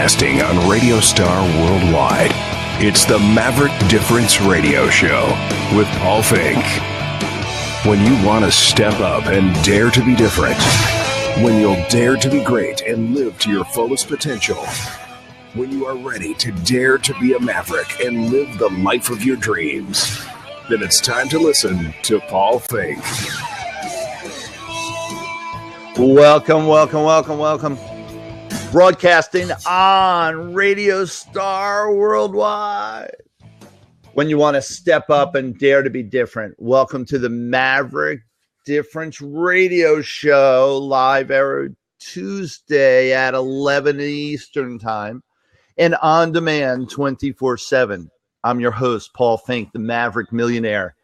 Broadcasting on Radio Star Worldwide. It's the Maverick Difference Radio Show with Paul Finck. When you want to step up and dare to be different. When you'll dare to be great and live to your fullest potential. When you are ready to dare to be a maverick and live the life of your dreams. Then it's time to listen to Paul Finck. Welcome. Broadcasting on Radio Star Worldwide. When you want to step up and dare to be different, welcome to the Maverick Difference Radio Show, live every Tuesday at 11 Eastern Time and on demand 24/7. I'm your host, Paul Finck, the Maverick Millionaire,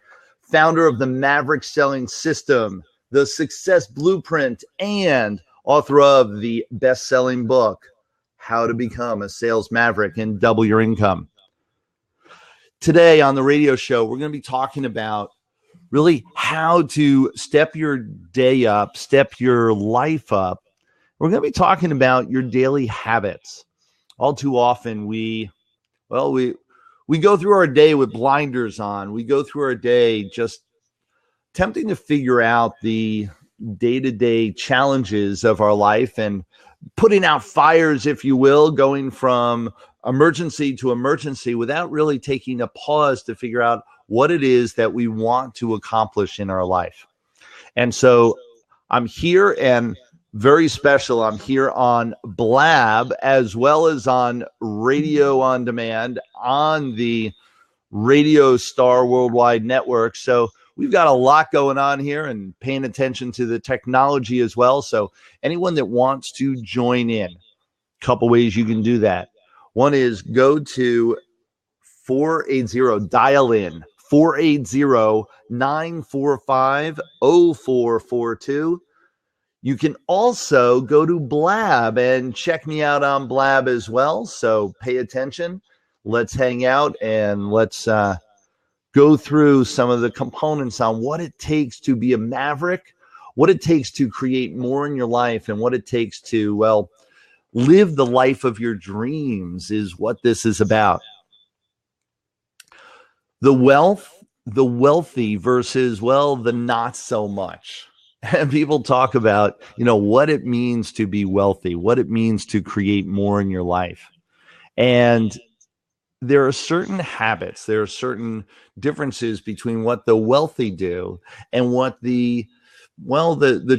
founder of the Maverick Selling System, the Success Blueprint, and author of the best-selling book, How to Become a Sales Maverick and Double Your Income. Today on the radio show, we're going to be talking about really how to step your day up, step your life up. We're going to be talking about your daily habits. All too often, we go through our day with blinders on. We go through our day just attempting to figure out the day-to-day challenges of our life and putting out fires, if you will, going from emergency to emergency without really taking a pause to figure out what it is that we want to accomplish in our life. And so I'm here, and very special, I'm here on Blab as well as on Radio on Demand on the Radio Star Worldwide Network. So we've got a lot going on here and paying attention to the technology as well. So anyone that wants to join in, a couple ways you can do that. One is go to 480, dial in 480-945-0442. You can also go to Blab and check me out on Blab as well. So pay attention. Let's hang out and let's go through some of the components on what it takes to be a maverick, what it takes to create more in your life, and what it takes to, well, live the life of your dreams is what this is about. The wealthy versus, well, the not so much. And people talk about, what it means to be wealthy, what it means to create more in your life. And there are certain habits, there are certain differences between what the wealthy do and what the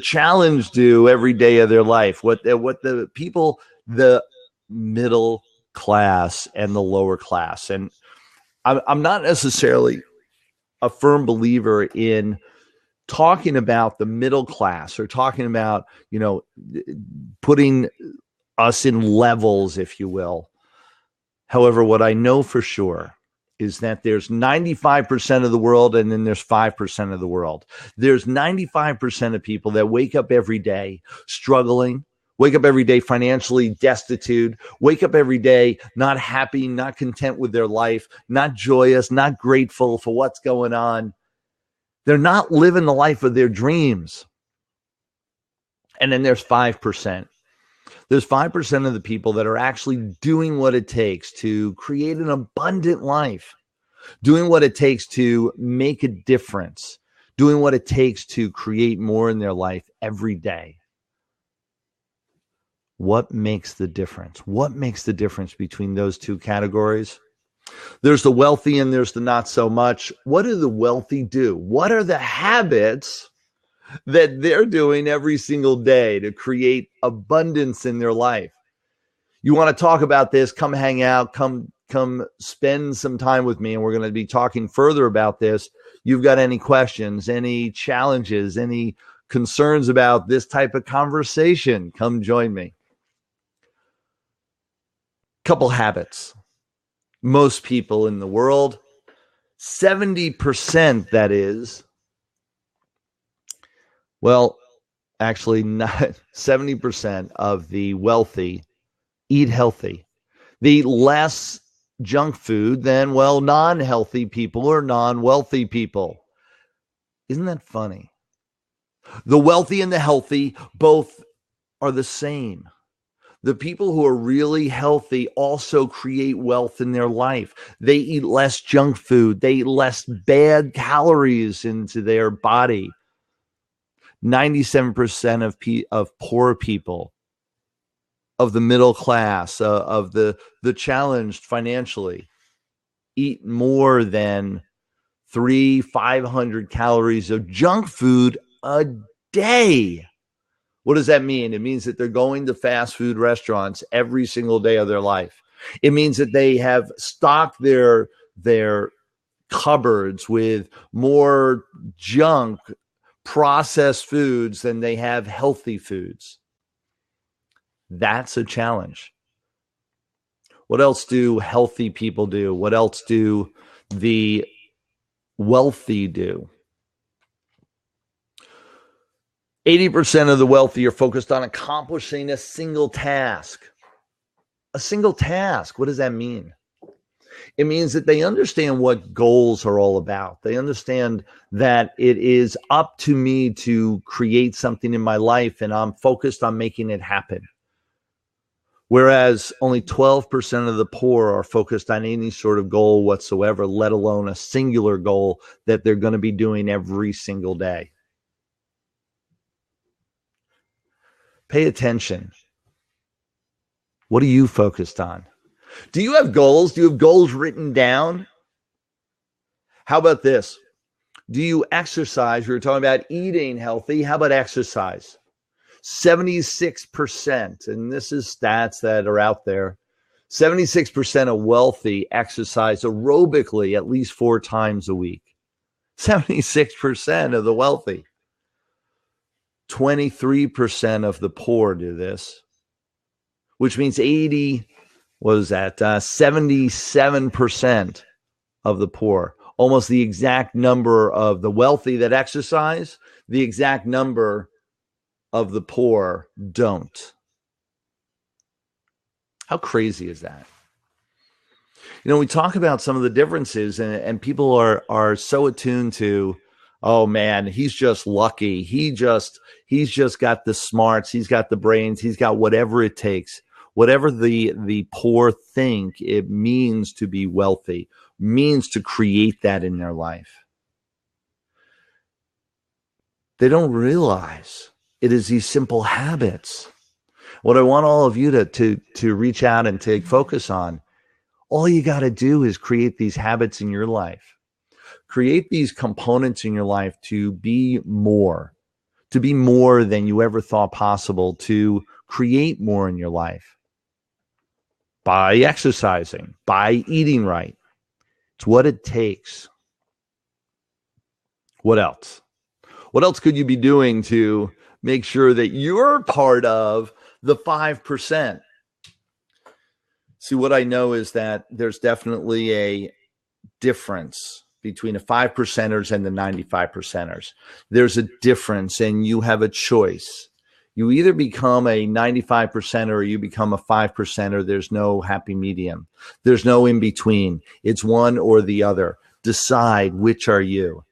challenge do every day of their life, what the people, the middle class and the lower class. And I'm not necessarily a firm believer in talking about the middle class or talking about, putting us in levels, if you will. However, what I know for sure is that there's 95% of the world and then there's 5% of the world. There's 95% of people that wake up every day struggling, wake up every day financially destitute, wake up every day not happy, not content with their life, not joyous, not grateful for what's going on. They're not living the life of their dreams. And then there's 5%. There's 5% of the people that are actually doing what it takes to create an abundant life, doing what it takes to make a difference, doing what it takes to create more in their life every day. What makes the difference? What makes the difference between those two categories? There's the wealthy and there's the not so much. What do the wealthy do? What are the habits that they're doing every single day to create abundance in their life? You want to talk about this? Come hang out, come spend some time with me, and we're going to be talking further about this. You've got any questions, any challenges, any concerns about this type of conversation, come join me. Couple habits. Most people in the world, 70% that is, well, actually not 70% of the wealthy eat healthy. The less junk food than, well, non-healthy people or non-wealthy people. Isn't that funny? The wealthy and the healthy both are the same. The people who are really healthy also create wealth in their life. They eat less junk food. They eat less bad calories into their body. 97% of poor people, of the middle class, of the challenged financially, eat more than 500 calories of junk food a day. What does that mean? It means that they're going to fast food restaurants every single day of their life. It means that they have stocked their cupboards with more junk processed foods than they have healthy foods. That's a challenge. What else do healthy people do? What else do the wealthy do? 80% of the wealthy are focused on accomplishing a single task. A single task. What does that mean? It means that they understand what goals are all about. They understand that it is up to me to create something in my life, and I'm focused on making it happen. Whereas only 12% of the poor are focused on any sort of goal whatsoever, let alone a singular goal that they're going to be doing every single day. Pay attention. What are you focused on? Do you have goals? Do you have goals written down? How about this? Do you exercise? We were talking about eating healthy. How about exercise? 76%, and this is stats that are out there, 76% of wealthy exercise aerobically at least 4 times a week. 76% of the wealthy. 23% of the poor do this, which means 77% of the poor, almost the exact number of the wealthy that exercise, the exact number of the poor don't. How crazy is that? We talk about some of the differences, and people are so attuned to, oh man, he's just lucky. He's just got the smarts. He's got the brains. He's got whatever it takes. Whatever the poor think it means to be wealthy, means to create that in their life. They don't realize it is these simple habits. What I want all of you to reach out and take focus on, all you got to do is create these habits in your life. Create these components in your life to be more than you ever thought possible, to create more in your life. By exercising, by eating right. It's what it takes. What else? What else could you be doing to make sure that you're part of the 5%? See, what I know is that there's definitely a difference between the 5%ers and the 95%ers. There's a difference, and you have a choice. You either become a 95%er or you become a 5%er. There's no happy medium. There's no in between. It's one or the other. Decide which are you.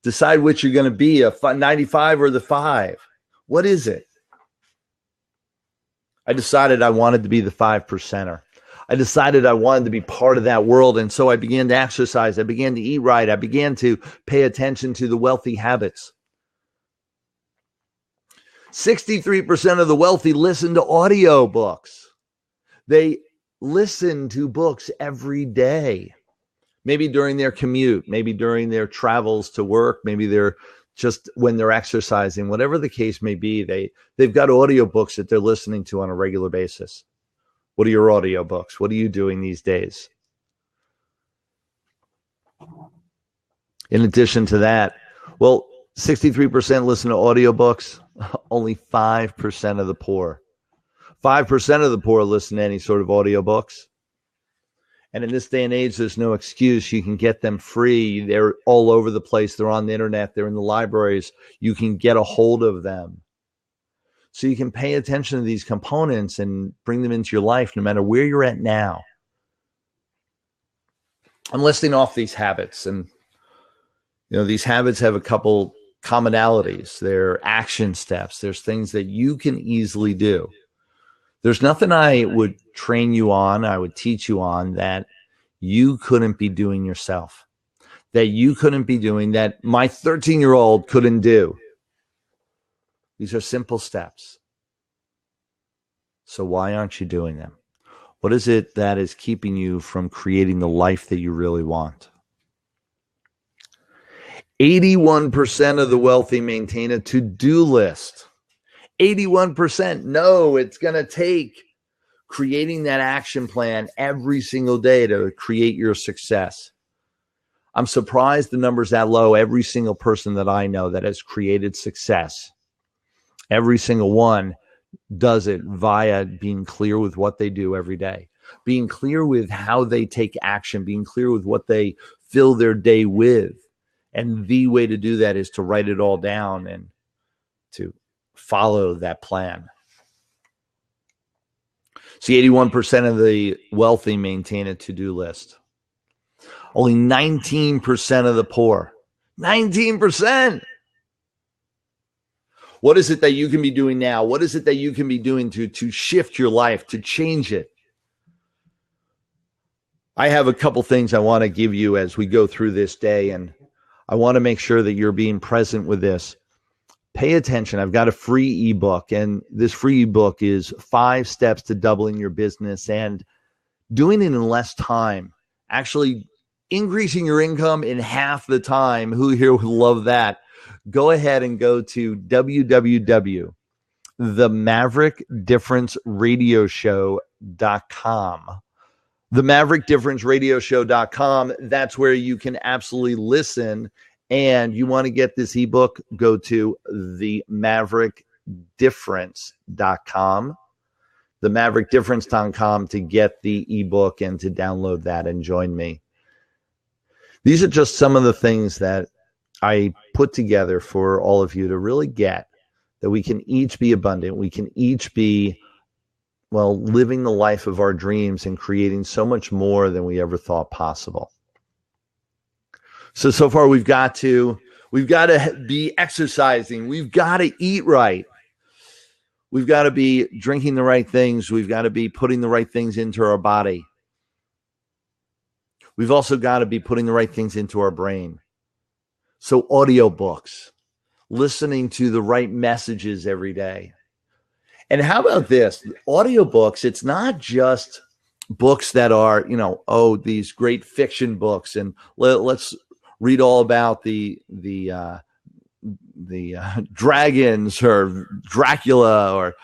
Decide which you're going to be, a 95 or the 5. What is it? I decided I wanted to be the 5%er. I decided I wanted to be part of that world, and so I began to exercise. I began to eat right. I began to pay attention to the wealthy habits. 63% of the wealthy listen to audio books. They listen to books every day. Maybe during their commute, maybe during their travels to work, maybe they're just when they're exercising, whatever the case may be, they've got audio books that they're listening to on a regular basis. What are your audio books? What are you doing these days? In addition to that, 63% listen to audiobooks, only 5% of the poor. 5% of the poor listen to any sort of audiobooks. And in this day and age, there's no excuse. You can get them free. They're all over the place. They're on the internet. They're in the libraries. You can get a hold of them. So you can pay attention to these components and bring them into your life no matter where you're at now. I'm listing off these habits, and these habits have a couple commonalities. They're action steps. There's things that you can easily do. There's nothing I would train you on, I would teach you on that you couldn't be doing yourself, that you couldn't be doing, that my 13-year-old couldn't do. These are simple steps. So why aren't you doing them? What is it that is keeping you from creating the life that you really want? 81% of the wealthy maintain a to-do list. 81%. No, it's going to take creating that action plan every single day to create your success. I'm surprised the number's that low. Every single person that I know that has created success, every single one does it via being clear with what they do every day, being clear with how they take action, being clear with what they fill their day with. And the way to do that is to write it all down and to follow that plan. See, 81% of the wealthy maintain a to-do list. Only 19% of the poor. 19%. What is it that you can be doing now? What is it that you can be doing to shift your life, to change it? I have a couple things I want to give you as we go through this day, and I want to make sure that you're being present with this. Pay attention. I've got a free ebook, and this free ebook is 5 steps to doubling your business and doing it in less time, actually increasing your income in half the time. Who here would love that? Go ahead and go to www.themaverickdifferenceradioshow.com. Themaverickdifferenceradioshow.com. That's where you can absolutely listen. And you want to get this ebook, go to themaverickdifference.com. Themaverickdifference.com to get the ebook and to download that and join me. These are just some of the things that I put together for all of you to really get that we can each be abundant. We can each be, well, living the life of our dreams and creating so much more than we ever thought possible. So far we've got to be exercising. We've got to eat right. We've got to be drinking the right things. We've got to be putting the right things into our body. We've also got to be putting the right things into our brain. So audiobooks, listening to the right messages every day. And how about this? Audiobooks, it's not just books that are, these great fiction books, and let's read all about the dragons or Dracula or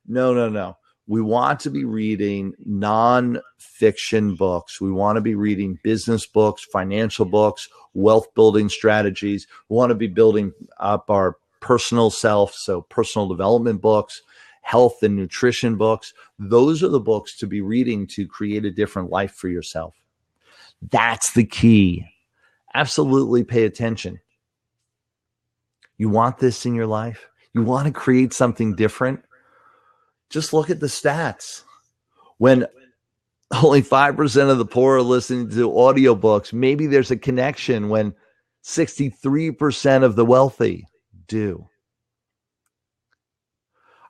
no. We want to be reading non-fiction books. We want to be reading business books, financial books, wealth building strategies. We want to be building up our personal self, so personal development books, health and nutrition books. Those are the books to be reading to create a different life for yourself. That's the key. Absolutely pay attention. You want this in your life? You want to create something different? Just look at the stats. When only 5% of the poor are listening to audiobooks, maybe there's a connection when 63% of the wealthy do.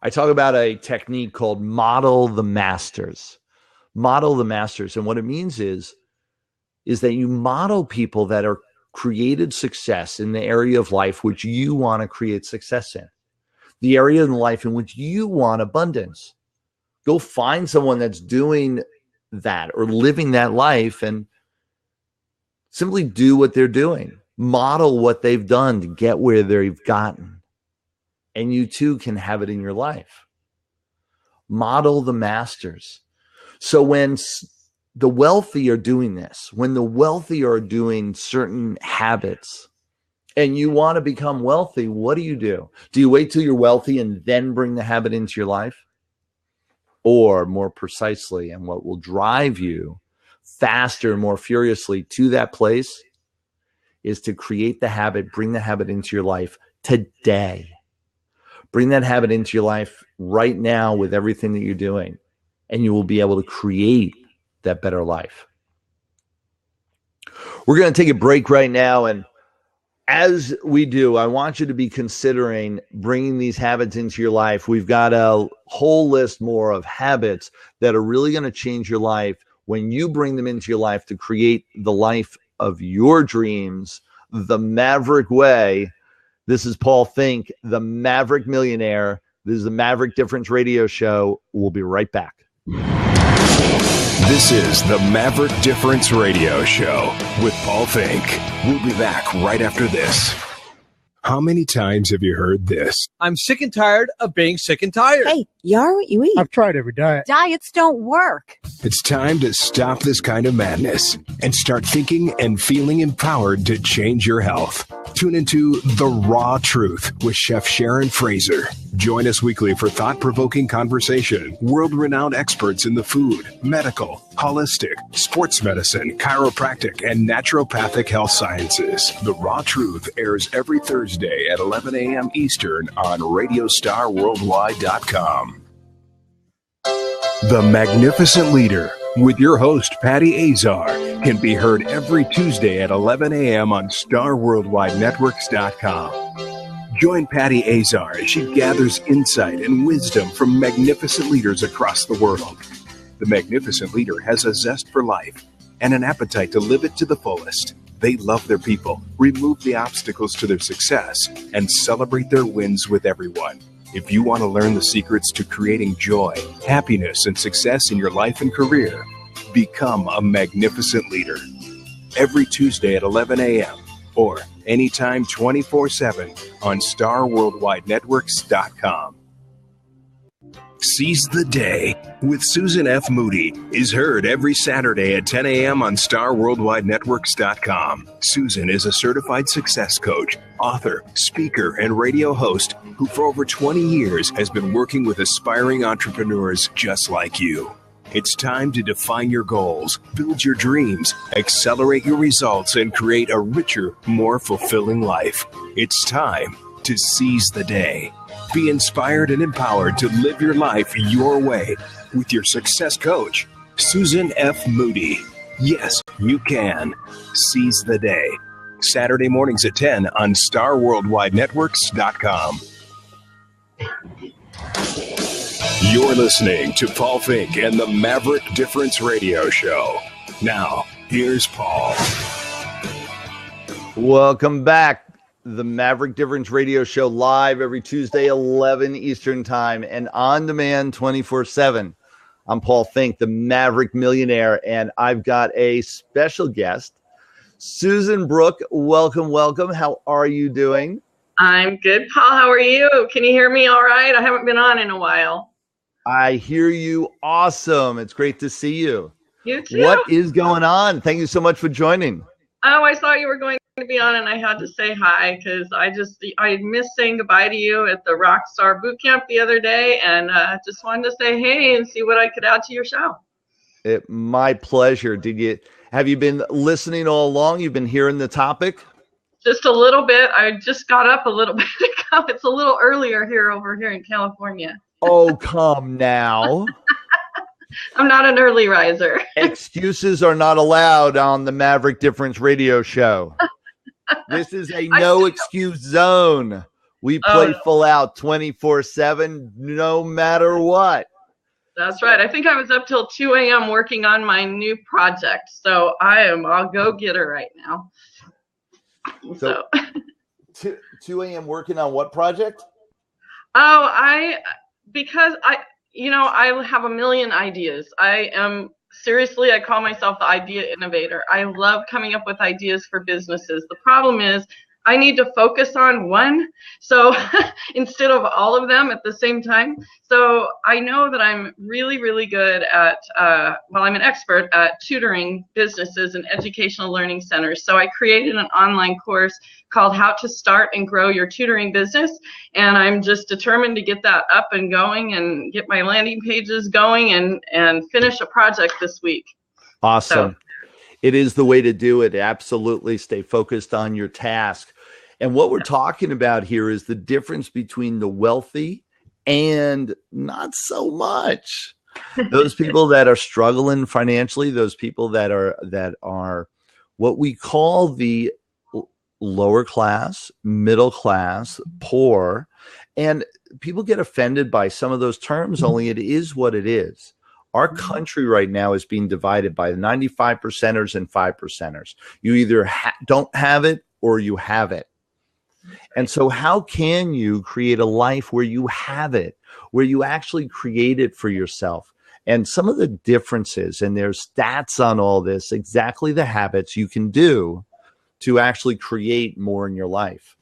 I talk about a technique called model the masters. Model the masters. And what it means is that you model people that are created success in the area of life which you want to create success in. The area in life in which you want abundance. Go find someone that's doing that or living that life and simply do what they're doing. Model what they've done to get where they've gotten. And you too can have it in your life. Model the masters. So when the wealthy are doing this, when the wealthy are doing certain habits, and you want to become wealthy, what do? Do you wait till you're wealthy and then bring the habit into your life? Or more precisely, and what will drive you faster and more furiously to that place is to create the habit, bring the habit into your life today. Bring that habit into your life right now with everything that you're doing, and you will be able to create that better life. We're going to take a break right now, and as we do, I want you to be considering bringing these habits into your life. We've got a whole list more of habits that are really going to change your life when you bring them into your life to create the life of your dreams, the Maverick way. This is Paul Finck, the Maverick Millionaire. This is the Maverick Difference Radio Show. We'll be right back. This is the Maverick Difference Radio Show with Paul Finck. We'll be back right after this. How many times have you heard this? I'm sick and tired of being sick and tired. Hey, you are what you eat. I've tried every diet. Diets don't work. It's time to stop this kind of madness and start thinking and feeling empowered to change your health. Tune into The Raw Truth with Chef Sharon Fraser. Join us weekly for thought-provoking conversation. World-renowned experts in the food, medical, holistic, sports medicine, chiropractic, and naturopathic health sciences. The Raw Truth airs every Thursday at 11 a.m. Eastern on RadiostarWorldwide.com. The Magnificent Leader with your host, Patty Azar, can be heard every Tuesday at 11 a.m. on StarWorldWideNetworks.com. Join Patty Azar as she gathers insight and wisdom from magnificent leaders across the world. The Magnificent Leader has a zest for life and an appetite to live it to the fullest. They love their people, remove the obstacles to their success, and celebrate their wins with everyone. If you want to learn the secrets to creating joy, happiness, and success in your life and career, become a magnificent leader. Every Tuesday at 11 a.m. or anytime 24/7 on StarWorldWideNetworks.com. Seize the Day with Susan F. Moody is heard every Saturday at 10 a.m. on StarWorldWideNetworks.com. Susan is a certified success coach, author, speaker, and radio host who for over 20 years has been working with aspiring entrepreneurs just like you. It's time to define your goals, build your dreams, accelerate your results, and create a richer, more fulfilling life. It's time to seize the day. Be inspired and empowered to live your life your way with your success coach, Susan F. Moody. Yes, you can. Seize the day. Saturday mornings at 10 on StarWorldWideNetworks.com. You're listening to Paul Finck and the Maverick Difference Radio Show. Now, here's Paul. Welcome back. The Maverick Difference Radio Show live every Tuesday, 11 Eastern Time, and on demand 24/7. I'm Paul Finck, the Maverick Millionaire, and I've got a special guest, Susan Brooke. Welcome, welcome. How are you doing? I'm good, Paul. How are you? Can you hear me all right? I haven't been on in a while. I hear you. Awesome. It's great to see you. You too. What is going on? Thank you so much for joining. Oh, I saw you were going to be on, and I had to say hi because I missed saying goodbye to you at the Rockstar Boot Camp the other day, and just wanted to say hey and see what I could add to your show. My pleasure. Have you been listening all along? You've been hearing the topic? Just a little bit. I just got up a little bit ago. It's a little earlier over here in California. Oh, come now. I'm not an early riser. Excuses are not allowed on the Maverick Difference Radio Show. This is a no excuse zone. We play full out 24/7, no matter what. That's right. I think I was up till 2 a.m. working on my new project. So I'll go get her right now. So 2 a.m. working on what project? Because I have a million ideas. I call myself the idea innovator. I love coming up with ideas for businesses. The problem is I need to focus on one. So instead of all of them at the same time. So I know that I'm really, really good at, I'm an expert at tutoring businesses and educational learning centers. So I created an online course called How to Start and Grow Your Tutoring Business. And I'm just determined to get that up and going and get my landing pages going and finish a project this week. Awesome. So, it is the way to do it. Absolutely. Stay focused on your task. And what we're talking about here is the difference between the wealthy and not so much. Those people that are struggling financially, those people that are what we call the lower class, middle class, poor, and people get offended by some of those terms, only it is what it is. Our country right now is being divided by 95 percenters and 5 percenters. You either don't have it or you have it. And so how can you create a life where you have it, where you actually create it for yourself? And some of the differences, and there's stats on all this, exactly the habits you can do to actually create more in your life.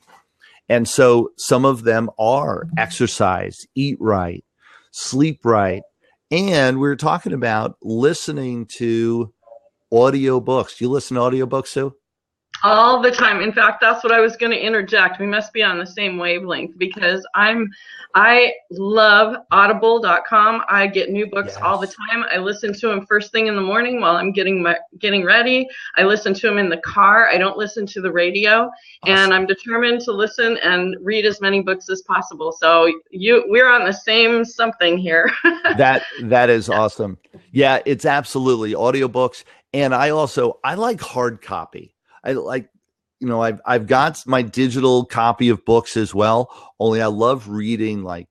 And so some of them are exercise, eat right, sleep right. And we were talking about listening to audiobooks. Do you listen to audiobooks, Sue? All the time. In fact, that's what I was going to interject. We must be on the same wavelength because I love audible.com. I get new books all the time. I listen to them first thing in the morning while I'm getting ready. I listen to them in the car. I don't listen to the radio. Awesome. And I'm determined to listen and read as many books as possible. So we're on the same something here. That is awesome. Yeah, it's absolutely audiobooks. And I like hard copy. I like, I've got my digital copy of books as well, only I love reading like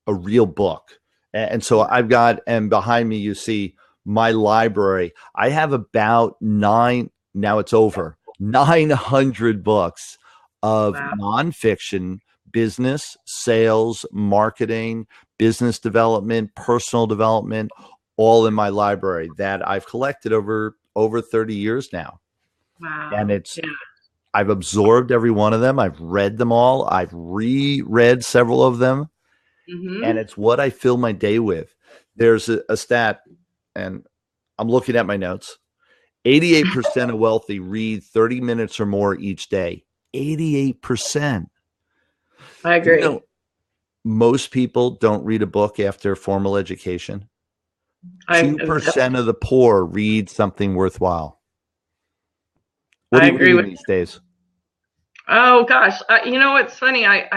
a real book. And so I've got, and behind me, you see my library. I have about 900 books of nonfiction, business, sales, marketing, business development, personal development, all in my library that I've collected over 30 years now. Wow. And I've absorbed every one of them. I've read them all. I've reread several of them. Mm-hmm. And it's what I fill my day with. There's a stat, and I'm looking at my notes. 88% of wealthy read 30 minutes or more each day. 88%. I agree. Most people don't read a book after formal education. 2% of the poor read something worthwhile. What do you read these days? Oh gosh, it's funny. I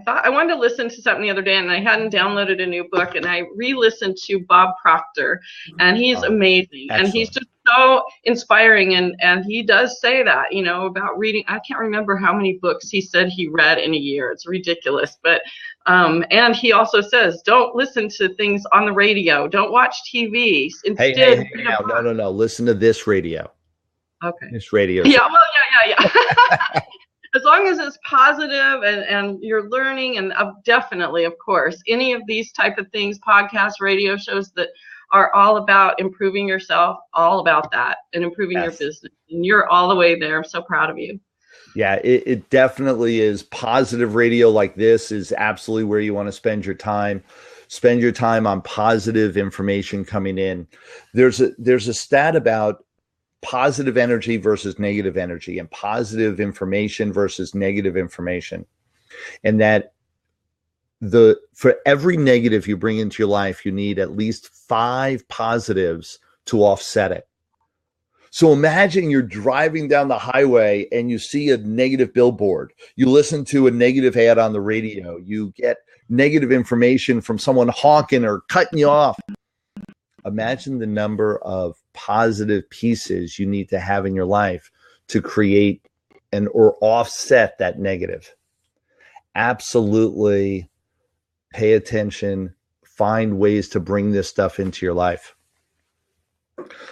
thought I wanted to listen to something the other day, and I hadn't downloaded a new book, and I re-listened to Bob Proctor, and he's amazing, excellent. And he's just so inspiring, and he does say that, about reading. I can't remember how many books he said he read in a year. It's ridiculous, but and he also says, don't listen to things on the radio, don't watch TV. Instead, hey, no, listen to this radio. Okay. This radio. Yeah, well, yeah. As long as it's positive and you're learning, and definitely, of course, any of these type of things, podcasts, radio shows that are all about improving yourself, all about that, and improving your business. And you're all the way there. I'm so proud of you. Yeah, it definitely is. Positive radio like this is absolutely where you want to spend your time. Spend your time on positive information coming in. There's a stat about positive energy versus negative energy, and positive information versus negative information. And that for every negative you bring into your life, you need at least 5 positives to offset it. So imagine you're driving down the highway and you see a negative billboard. You listen to a negative ad on the radio. You get negative information from someone honking or cutting you off. Imagine the number of positive pieces you need to have in your life to create or offset that negative. Absolutely pay attention, find ways to bring this stuff into your life.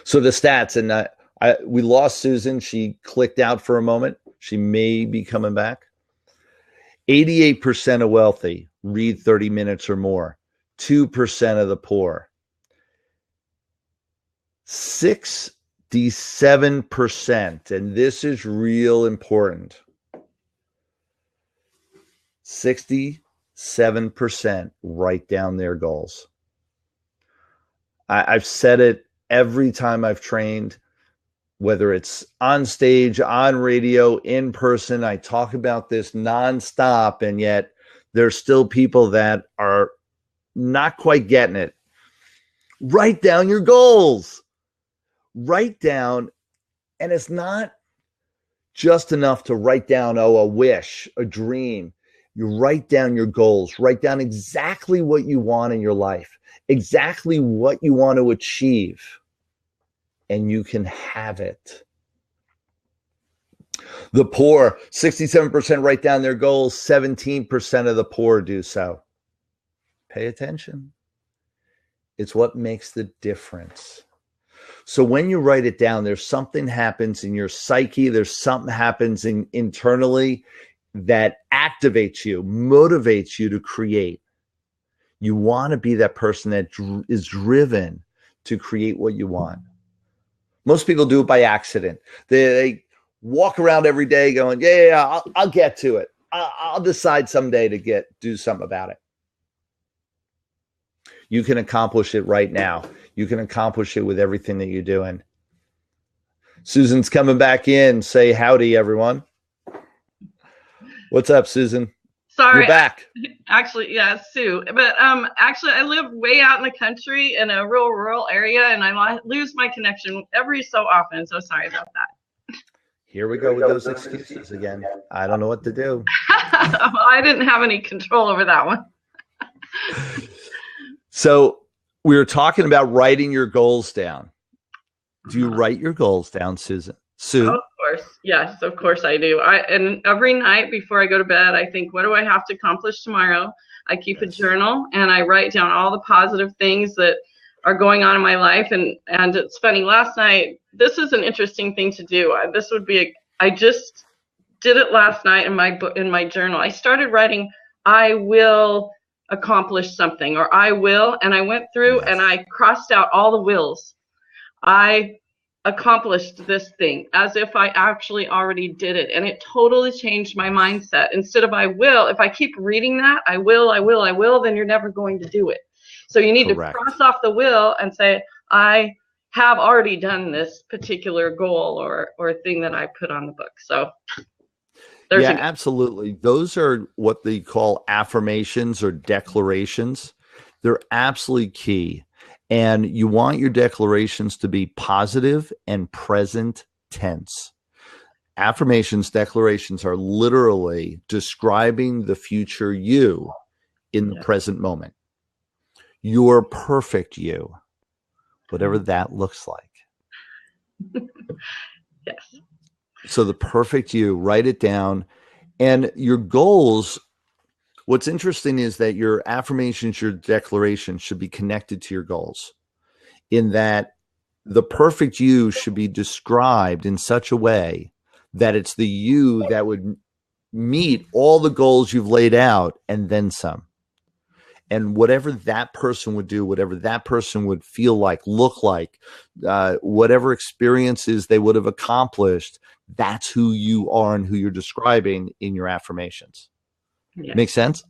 So the stats, and we lost Susan. She clicked out for a moment. She may be coming back. 88% of wealthy read 30 minutes or more. 2% of the poor. 67%, and this is real important. 67% write down their goals. I've said it every time I've trained, whether it's on stage, on radio, in person. I talk about this nonstop, and yet there's still people that are not quite getting it. Write down your goals. Write down, and it's not just enough to write down, a wish, a dream. You write down your goals. Write down exactly what you want in your life, exactly what you want to achieve, and you can have it. The poor, 67% write down their goals, 17% of the poor do so. Pay attention. It's what makes the difference. So when you write it down, there's something happens in your psyche. There's something happens internally that activates you, motivates you to create. You want to be that person that is driven to create what you want. Most people do it by accident. They walk around every day going, yeah, I'll get to it. I'll decide someday to do something about it. You can accomplish it right now. You can accomplish it with everything that you're doing. Susan's coming back in. Say howdy, everyone. What's up, Susan? Sorry. You're back. Actually, yeah, Sue. But actually, I live way out in the country in a real rural area, and I lose my connection every so often. So sorry about that. Here we go with those excuses again. I don't know what to do. I didn't have any control over that one. So we were talking about writing your goals down. Do you write your goals down, Susan? Sue? Oh, of course. Yes, of course I do. And every night before I go to bed, I think, what do I have to accomplish tomorrow? I keep a journal and I write down all the positive things that are going on in my life. And it's funny, last night, this is an interesting thing to do. I just did it last night in my journal. I started writing, I will accomplish something, or I will, and I went through and I crossed out all the wills. I accomplished this thing as if I actually already did it, and it totally changed my mindset. Instead of I will, if I keep reading that, I will, then you're never going to do it. So you need to cross off the will and say, I have already done this particular goal or thing that I put on the book. So yeah, absolutely. Those are what they call affirmations or declarations. They're absolutely key. And you want your declarations to be positive and present tense. Affirmations, declarations are literally describing the future you in the present moment. Your perfect you, whatever that looks like. Yes. So the perfect you, write it down. And your goals, what's interesting is that your affirmations, your declarations should be connected to your goals, in that the perfect you should be described in such a way that it's the you that would meet all the goals you've laid out and then some. And whatever that person would do, whatever that person would feel like, look like, whatever experiences they would have accomplished, that's who you are and who you're describing in your affirmations. Yes. Make sense?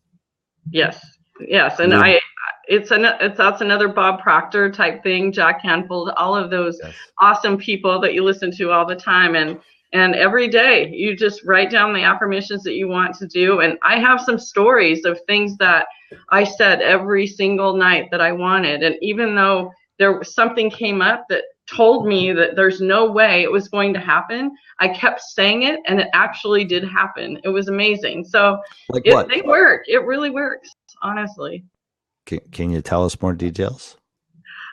Yes. And that's another Bob Proctor type thing, Jack Canfield, all of those awesome people that you listen to all the time. And every day you just write down the affirmations that you want to do. And I have some stories of things that I said every single night that I wanted. And even though something came up that told me that there's no way it was going to happen, I kept saying it and it actually did happen. It was amazing. So they work. It really works, honestly. Can you tell us more details?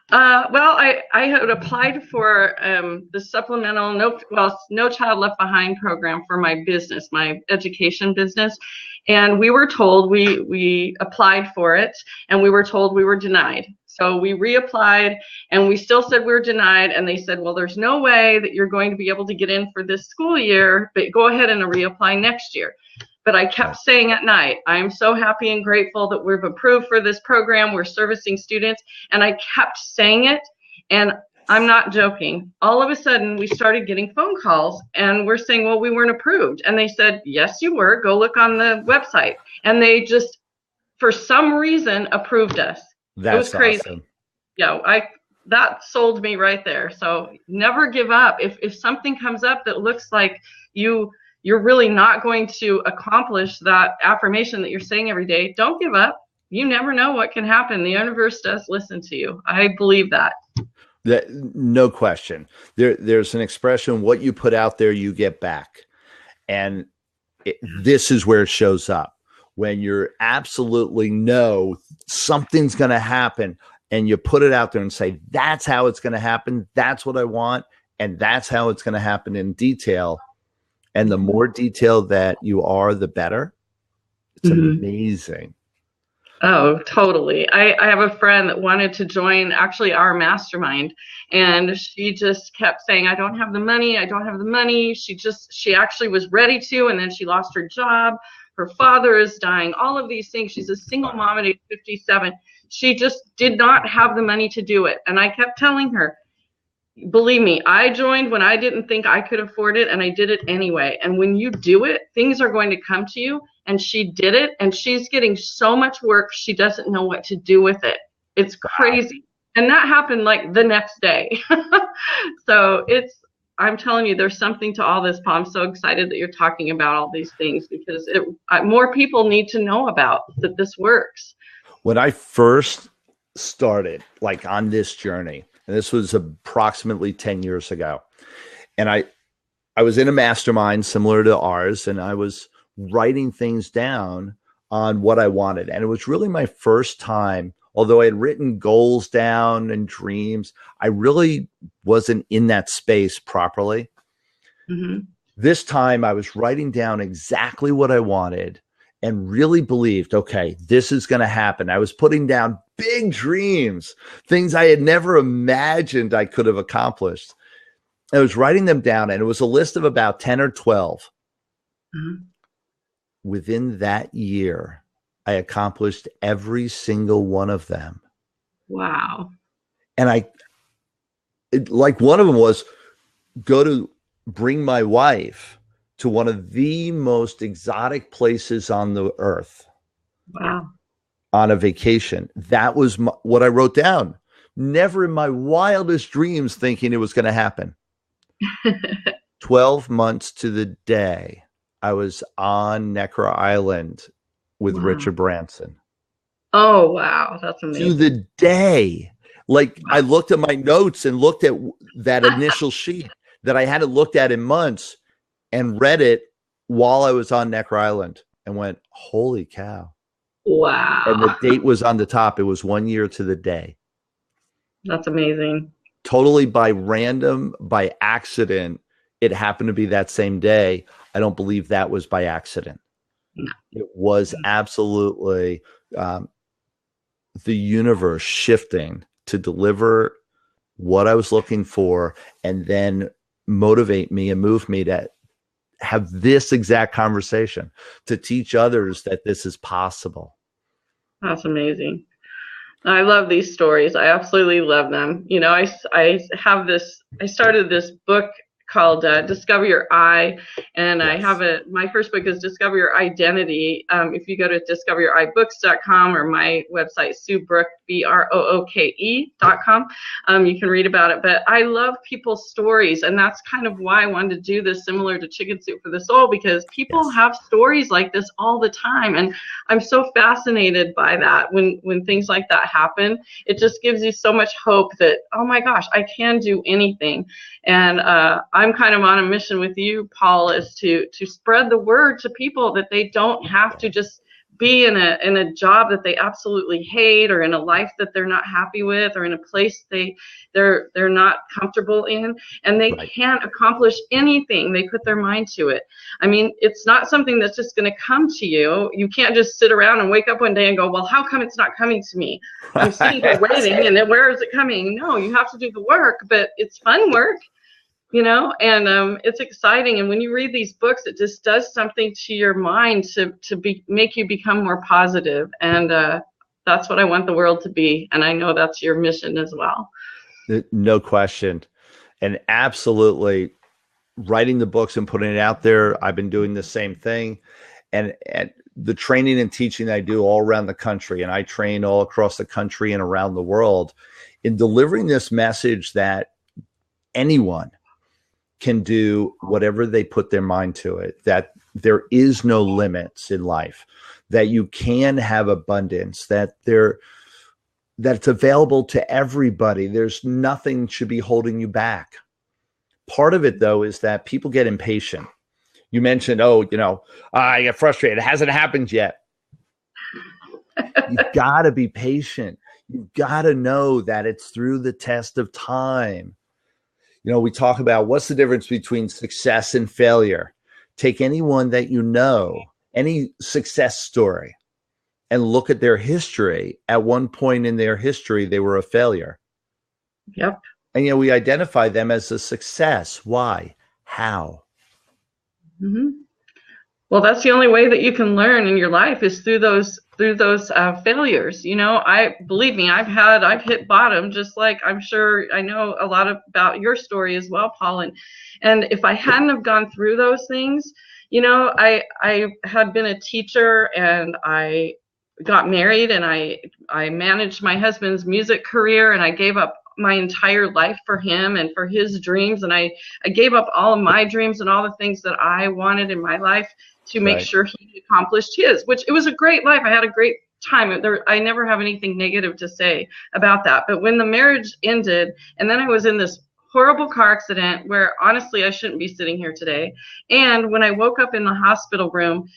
Well, I had applied for the supplemental No Child Left Behind program for my business, my education business. And we were told we applied for it and we were told we were denied. So we reapplied and we still said we were denied. And they said, well, there's no way that you're going to be able to get in for this school year, but go ahead and reapply next year. But I kept saying at night, I'm so happy and grateful that we've approved for this program. We're servicing students. And I kept saying it. And I'm not joking. All of a sudden, we started getting phone calls and we're saying, well, we weren't approved. And they said, yes, you were. Go look on the website. And they just, for some reason, approved us. It was crazy. Awesome. Yeah, that sold me right there. So never give up. If something comes up that looks like you're really not going to accomplish that affirmation that you're saying every day, don't give up. You never know what can happen. The universe does listen to you. I believe that. No question. There's an expression, what you put out there, you get back. And this is where it shows up. When you're absolutely know something's going to happen and you put it out there and say, that's how it's going to happen. That's what I want. And that's how it's going to happen in detail. And the more detailed that you are, the better. It's amazing. Oh, totally. I have a friend that wanted to join actually our mastermind, and she just kept saying, I don't have the money. I don't have the money. She actually was ready to, and then she lost her job. Her father is dying, all of these things. She's a single mom at age 57. She just did not have the money to do it. And I kept telling her, believe me, I joined when I didn't think I could afford it, and I did it anyway. And when you do it, things are going to come to you. And she did it, and she's getting so much work, she doesn't know what to do with it. It's crazy. And that happened like the next day. So I'm telling you, there's something to all this, Paul. I'm so excited that you're talking about all these things, because more people need to know about that this works. When I first started like on this journey, and this was approximately 10 years ago, and I was in a mastermind similar to ours, and I was writing things down on what I wanted. And it was really my first time, although I had written goals down and dreams, I really wasn't in that space properly. This time I was writing down exactly what I wanted and really believed, okay, this is going to happen. I was putting down big dreams, things I had never imagined I could have accomplished. I was writing them down, and it was a list of about 10 or 12. Within that year, I accomplished every single one of them. Wow. And like one of them was bring my wife to one of the most exotic places on the earth. Wow. On a vacation. That was what I wrote down. Never in my wildest dreams thinking it was going to happen. 12 months to the day, I was on Necker Island with Richard Branson. Oh, wow. That's amazing. To the day. Like, I looked at my notes and looked at that initial sheet that I hadn't looked at in months and read it while I was on Necker Island and went, holy cow. Wow. And the date was on the top. It was 1 year to the day. That's amazing. Totally by accident. It happened to be that same day. I don't believe that was by accident. No. It was absolutely the universe shifting to deliver what I was looking for, and then motivate me and move me to have this exact conversation, to teach others that this is possible. That's amazing. I love these stories. I absolutely love them. You know, I started this book called Discover Your I, and I have my first book is Discover Your Identity. If you go to discoveryourbooks.com or my website, SueBrooke, BROOKE.com, you can read about it. But I love people's stories, and that's kind of why I wanted to do this, similar to Chicken Soup for the Soul, because people have stories like this all the time, and I'm so fascinated by that. When things like that happen, it just gives you so much hope that, oh my gosh, I can do anything. And I'm kind of on a mission with you, Paul, is to spread the word to people that they don't have to just be in a job that they absolutely hate, or in a life that they're not happy with, or in a place they're not comfortable in, and they can't accomplish anything they put their mind to it. I mean, it's not something that's just going to come to you. You can't just sit around and wake up one day and go, well, how come it's not coming to me? I'm sitting here waiting, and then where is it coming? No, you have to do the work, but it's fun work. You know, and it's exciting. And when you read these books, it just does something to your mind to make you become more positive. And that's what I want the world to be. And I know that's your mission as well. No question. And absolutely, writing the books and putting it out there, I've been doing the same thing. And the training and teaching I do all around the country, and I train all across the country and around the world, in delivering this message that anyone can do whatever they put their mind to it, that there is no limits in life, that you can have abundance, that it's available to everybody. There's nothing should be holding you back. Part of it, though, is that people get impatient. You mentioned, I get frustrated. It hasn't happened yet. You've got to be patient. You've got to know that it's through the test of time. You know, we talk about what's the difference between success and failure. take anyone that you know, any success story, and look at their history. At one point in their history, they were a failure. Yep. And we identify them as a success. Why? How? Mm-hmm. Well, that's the only way that you can learn in your life is through those failures. Believe me, I've hit bottom, just like I'm sure I know a lot about your story as well, Paul. And if I hadn't have gone through those things, I had been a teacher, and I got married, and I managed my husband's music career, and I gave up my entire life for him and for his dreams. And I gave up all of my dreams and all the things that I wanted in my life to make sure he accomplished his, which it was a great life. I had a great time. I never have anything negative to say about that. But when the marriage ended, and then I was in this horrible car accident where honestly I shouldn't be sitting here today. And when I woke up in the hospital room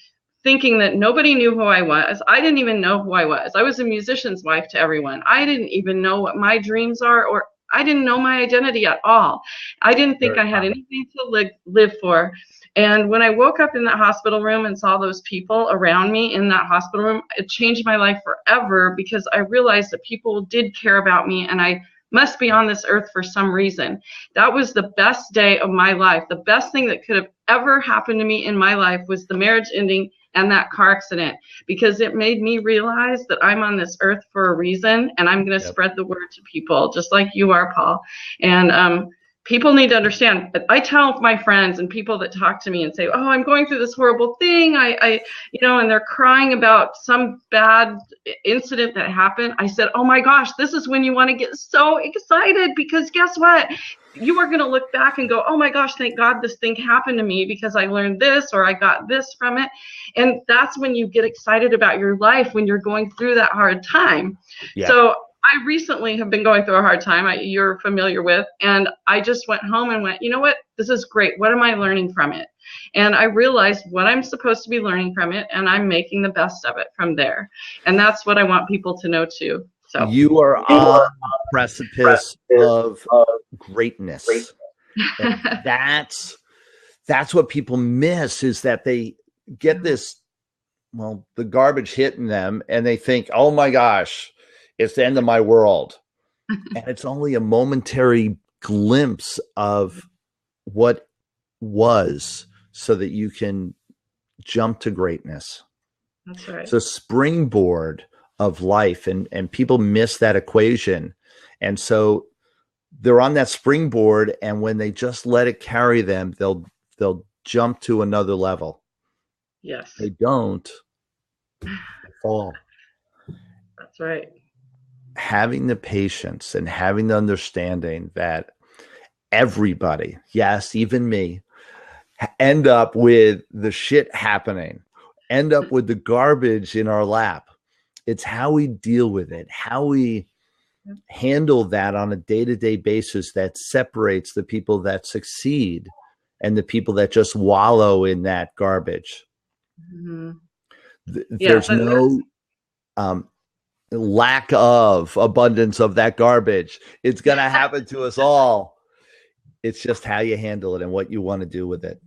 thinking that nobody knew who I was, I didn't even know who I was. I was a musician's wife to everyone. I didn't even know what my dreams are, or I didn't know my identity at all. I didn't think I had anything to live for. And when I woke up in that hospital room and saw those people around me in that hospital room, it changed my life forever, because I realized that people did care about me, and I must be on this earth for some reason. That was the best day of my life. The best thing that could have ever happened to me in my life was the marriage ending and that car accident, because it made me realize that I'm on this earth for a reason, and I'm going to spread the word to people, just like you are, Paul. And people need to understand. I tell my friends and people that talk to me and say, "Oh, I'm going through this horrible thing," and they're crying about some bad incident that happened. I said, "Oh my gosh, this is when you want to get so excited, because guess what? You are going to look back and go, oh my gosh, thank God this thing happened to me, because I learned this, or I got this from it." And that's when you get excited about your life, when you're going through that hard time. Yeah. So I recently have been going through a hard time you're familiar with, and I just went home and went, you know what, this is great. What am I learning from it? And I realized what I'm supposed to be learning from it, and I'm making the best of it from there. And that's what I want people to know too. So you are on the precipice of greatness. And that's what people miss, is that they get this, the garbage hitting them, and they think, oh my gosh, it's the end of my world. And it's only a momentary glimpse of what was, so that you can jump to greatness. That's right. It's a springboard of life, and people miss that equation. And so they're on that springboard, and when they just let it carry them, they'll jump to another level. Yes. They don't, they fall. That's right. Having the patience and having the understanding that everybody, yes, even me, end up with the shit happening, end up with the garbage in our lap. It's how we deal with it, how we handle that on a day-to-day basis, that separates the people that succeed and the people that just wallow in that garbage. Mm-hmm. There's no lack of abundance of that garbage. It's going to happen to us all. It's just how you handle it and what you want to do with it.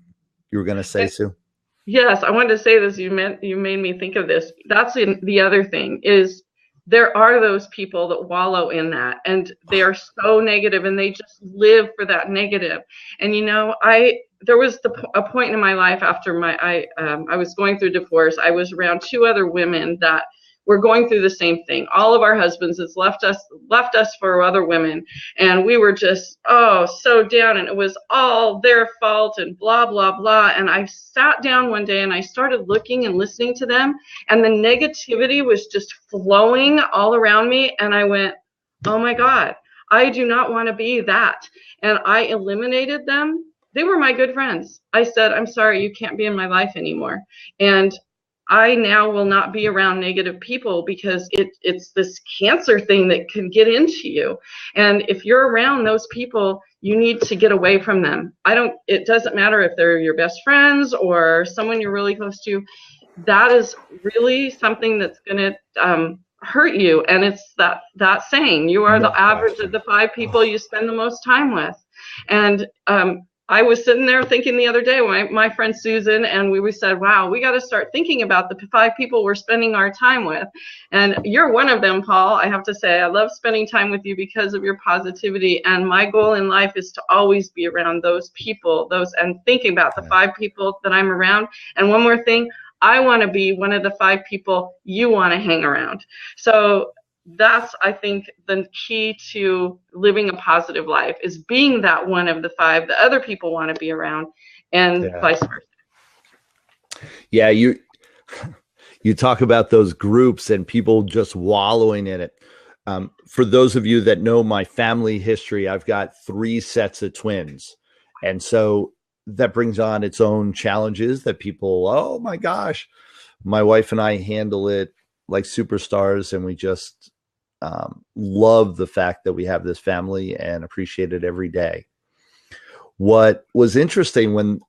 You were going to say, Sue? Yes, I wanted to say this. You made me think of this. That's the other thing, is there are those people that wallow in that, and they are so negative, and they just live for that negative. And there was a point in my life after I was going through divorce. I was around two other women that were going through the same thing. All of our husbands has left us for other women, and we were just so down, and it was all their fault and blah blah blah. And I sat down one day and I started looking and listening to them, and the negativity was just flowing all around me, and I went, oh my God, I do not want to be that. And I eliminated them. They were my good friends. I said, I'm sorry, you can't be in my life anymore. And I now will not be around negative people, because it's this cancer thing that can get into you. And if you're around those people, you need to get away from them. It doesn't matter if they're your best friends or someone you're really close to. That is really something that's going to hurt you. And it's that saying, you are the average of the 5 people you spend the most time with. And I was sitting there thinking the other day, my friend Susan, and we said, wow, we got to start thinking about the 5 people we're spending our time with. And you're one of them, Paul. I have to say, I love spending time with you because of your positivity. And my goal in life is to always be around those people, and thinking about the 5 people that I'm around. And one more thing, I want to be one of the 5 people you want to hang around. So that's, I think, the key to living a positive life, is being that one of the 5 that other people want to be around, and vice versa. Yeah, you talk about those groups and people just wallowing in it. For those of you that know my family history, I've got 3 sets of twins. And so that brings on its own challenges that people, oh my gosh, my wife and I handle it like superstars, and we just love the fact that we have this family and appreciate it every day. What was interesting, when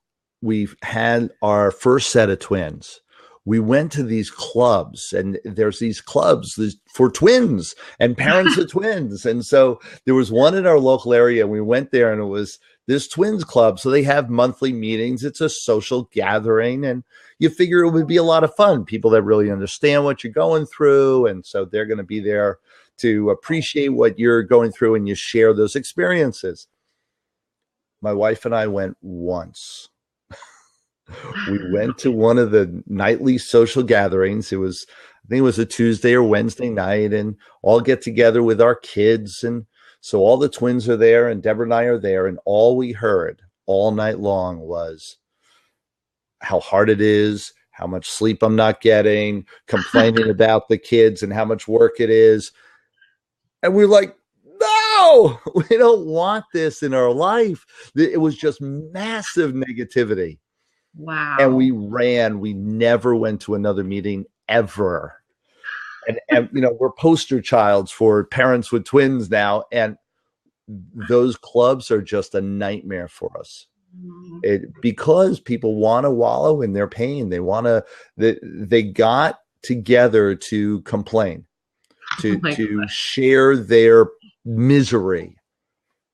we had our first set of twins, we went to these clubs, and there's these clubs for twins and parents of twins. And so there was one in our local area, and we went there, and it was this twins club. So they have monthly meetings. It's a social gathering, and you figure it would be a lot of fun. People that really understand what you're going through. And so they're going to be there to appreciate what you're going through, and you share those experiences. My wife and I went once. We went to one of the nightly social gatherings. I think it was a Tuesday or Wednesday night, and all get together with our kids. And so all the twins are there, and Deborah and I are there. And all we heard all night long was how hard it is, how much sleep I'm not getting, complaining about the kids and how much work it is. And we're like, no, we don't want this in our life. It was just massive negativity. Wow. And we never went to another meeting ever. And we're poster childs for parents with twins now. And those clubs are just a nightmare for us. Because people want to wallow in their pain. They got together to complain, to share their misery.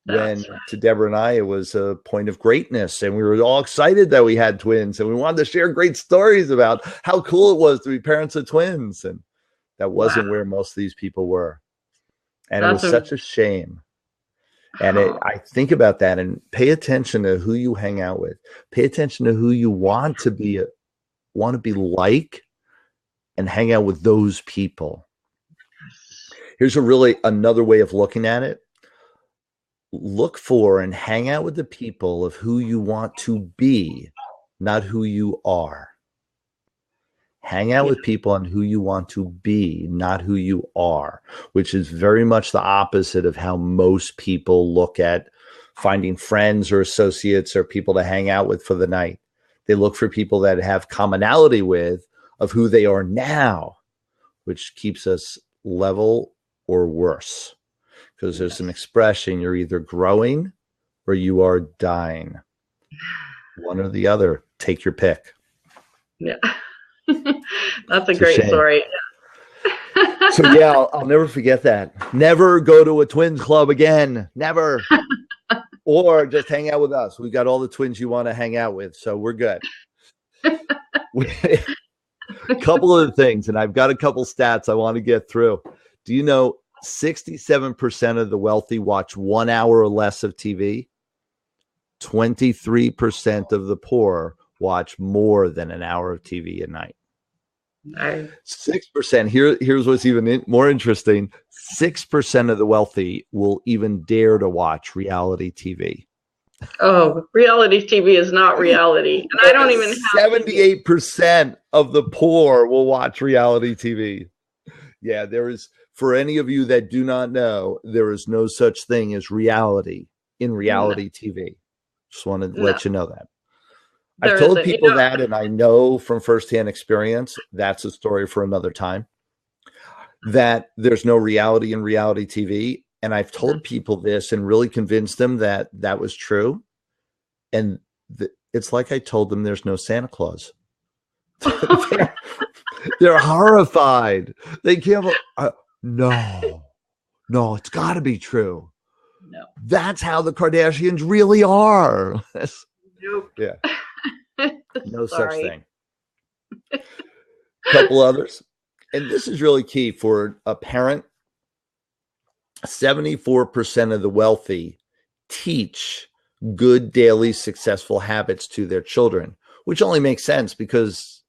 When to Deborah and I, it was a point of greatness, and we were all excited that we had twins, and we wanted to share great stories about how cool it was to be parents of twins. And that wasn't where most of these people were. And it was such a shame. And I think about that, and pay attention to who you hang out with. Pay attention to who you want to be like, and hang out with those people. Here's another way of looking at it. Look for and hang out with the people of who you want to be, not who you are. Hang out with people on who you want to be, not who you are, which is very much the opposite of how most people look at finding friends or associates or people to hang out with for the night. They look for people that have commonality with of who they are now, which keeps us level or worse. Because there's an expression, you're either growing or you are dying. One or the other. Take your pick. Yeah. That's a great story. So yeah, I'll never forget that. Never go to a twins club again. Never. Or just hang out with us. We've got all the twins you want to hang out with. So we're good. A couple of things, and I've got a couple stats I want to get through. Do you know 67% of the wealthy watch 1 hour or less of TV? 23% of the poor watch more than an hour of TV a night. 6%. Here's what's even more interesting. 6% of the wealthy will even dare to watch reality TV. Oh, reality TV is not reality. And I don't even have 78% of the poor will watch reality TV. Yeah, for any of you that do not know, there is no such thing as reality in reality TV. Just want to let you know that. I've told people that, and I know from firsthand experience, that's a story for another time, that there's no reality in reality TV. And I've told people this and really convinced them that that was true. And it's like I told them there's no Santa Claus. They're horrified. They can't. No, it's got to be true. No. That's how the Kardashians really are. Nope. Yeah. No such Sorry. thing. Couple others. And this is really key for a parent. 74% of the wealthy teach good daily successful habits to their children, which only makes sense because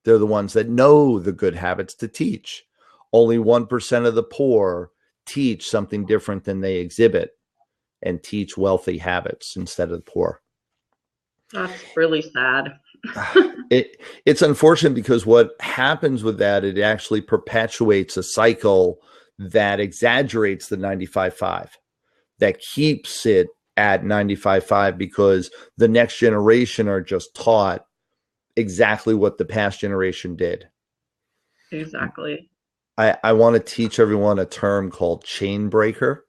they're the ones that know the good habits to teach. Only 1% of the poor teach something different than they exhibit and teach wealthy habits instead of the poor. That's really sad. It's unfortunate because what happens with that, it actually perpetuates a cycle that exaggerates the 95.5, that keeps it at 95.5 because the next generation are just taught exactly what the past generation did. Exactly. I want to teach everyone a term called chain breaker.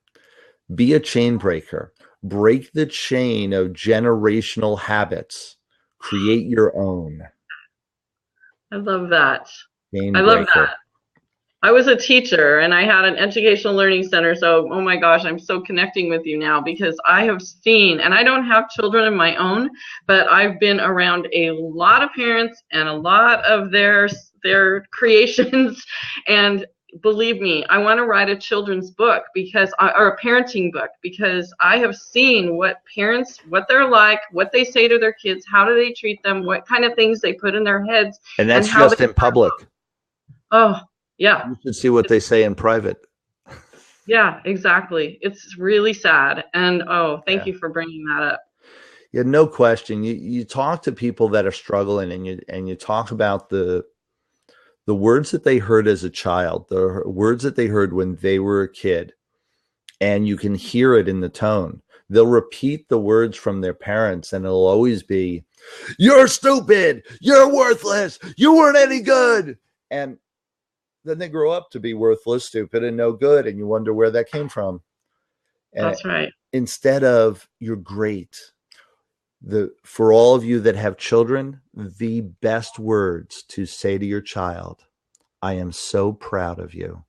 Be a chain breaker. Break the chain of generational habits. Create your own. I love that. Chain I love breaker. that. I was a teacher and I had an educational learning center. So, oh my gosh, I'm so connecting with you now because I have seen, and I don't have children of my own, but I've been around a lot of parents and a lot of their creations. And believe me, I want to write a children's book or a parenting book, because I have seen what parents, what they're like, what they say to their kids, how do they treat them, what kind of things they put in their heads. And that's just in public. Oh, yeah. You should see what they say in private. Yeah, exactly. It's really sad. And thank you for bringing that up. Yeah, no question. You talk to people that are struggling, and you talk about the words that they heard as a child, the words that they heard when they were a kid, and you can hear it in the tone. They'll repeat the words from their parents, and it'll always be, "You're stupid, you're worthless, you weren't any good." And then they grow up to be worthless, stupid, and no good, and you wonder where that came from. And that's right. Instead of, "You're great." For all of you that have children, the best words to say to your child, "I am so proud of you."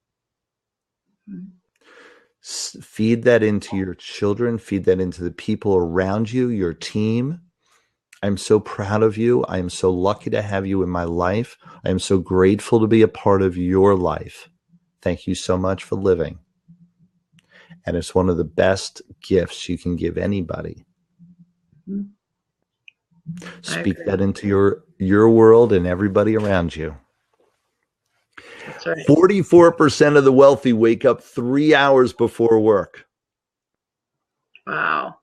Feed that into your children, feed that into the people around you, your team. "I'm so proud of you. I am so lucky to have you in my life. I am so grateful to be a part of your life. Thank you so much for living." And it's one of the best gifts you can give anybody. Speak that into your world and everybody around you. That's right. 44% of the wealthy wake up 3 hours before work. Wow.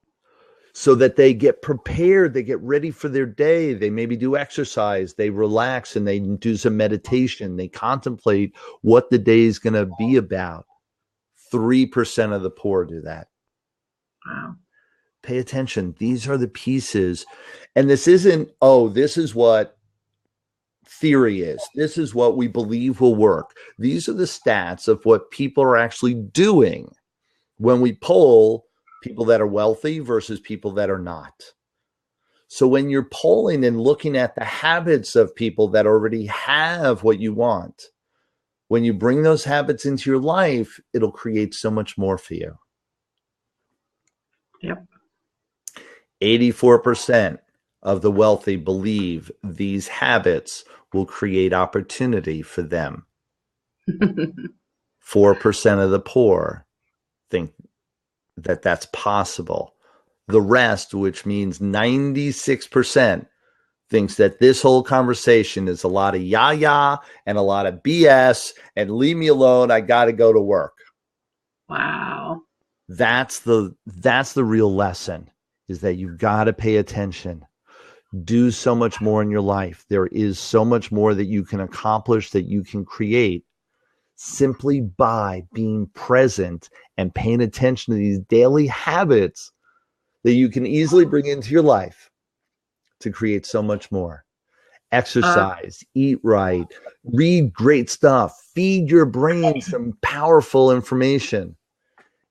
So that they get prepared, they get ready for their day. They maybe do exercise, they relax, and they do some meditation. They contemplate what the day is going to be about. 3% of the poor do that. Wow. Pay attention. These are the pieces. And this isn't, this is what theory is. This is what we believe will work. These are the stats of what people are actually doing when we poll people that are wealthy versus people that are not. So when you're polling and looking at the habits of people that already have what you want, when you bring those habits into your life, it'll create so much more for you. Yep. 84% of the wealthy believe these habits will create opportunity for them. 4% of the poor think that that's possible. The rest, which means 96%, thinks that this whole conversation is a lot of yah and a lot of BS and leave me alone. I got to go to work. Wow. That's the real lesson, is that you've got to pay attention. Do so much more in your life. There is so much more that you can accomplish, that you can create, simply by being present and paying attention to these daily habits that you can easily bring into your life to create so much more. Exercise, eat right, read great stuff, feed your brain some powerful information,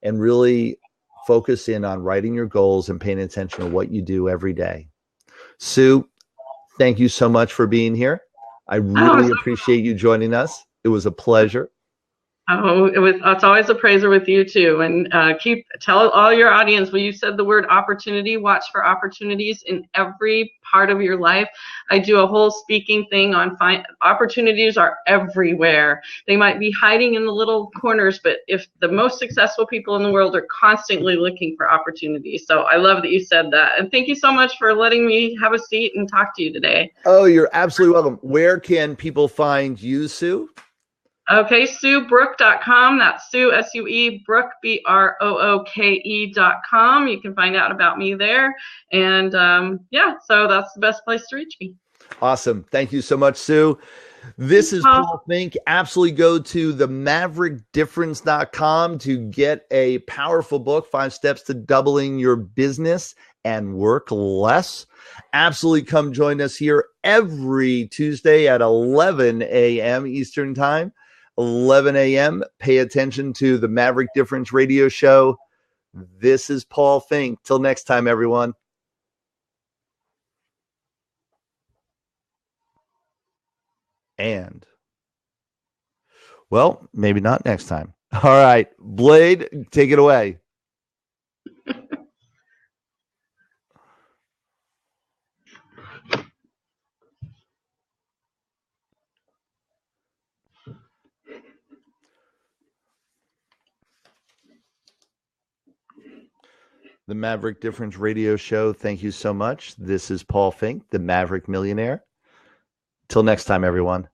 and really focus in on writing your goals and paying attention to what you do every day. Sue, thank you so much for being here. I really appreciate you joining us. It was a pleasure. Oh, it's always a pleasure with you too. And tell all your audience, when you said the word opportunity, watch for opportunities in every part of your life. I do a whole speaking thing on opportunities are everywhere. They might be hiding in the little corners, but if the most successful people in the world are constantly looking for opportunities. So I love that you said that. And thank you so much for letting me have a seat and talk to you today. Oh, you're absolutely welcome. Where can people find you, Sue? Okay, SueBrooke.com. That's Sue, S-U-E, Brooke, B-R-O-O-K-E.com. You can find out about me there. And so that's the best place to reach me. Awesome. Thank you so much, Sue. This is Paul Finck. Absolutely go to the MaverickDifference.com to get a powerful book, 5 Steps to Doubling Your Business and Work Less. Absolutely come join us here every Tuesday at 11 a.m. Eastern Time. 11 a.m. Pay attention to the Maverick Difference Radio Show. This is Paul Finck. Till next time, everyone. And, well, maybe not next time. All right, Blade, take it away. The Maverick Difference Radio Show. Thank you so much. This is Paul Finck, the Maverick Millionaire. Till next time, everyone.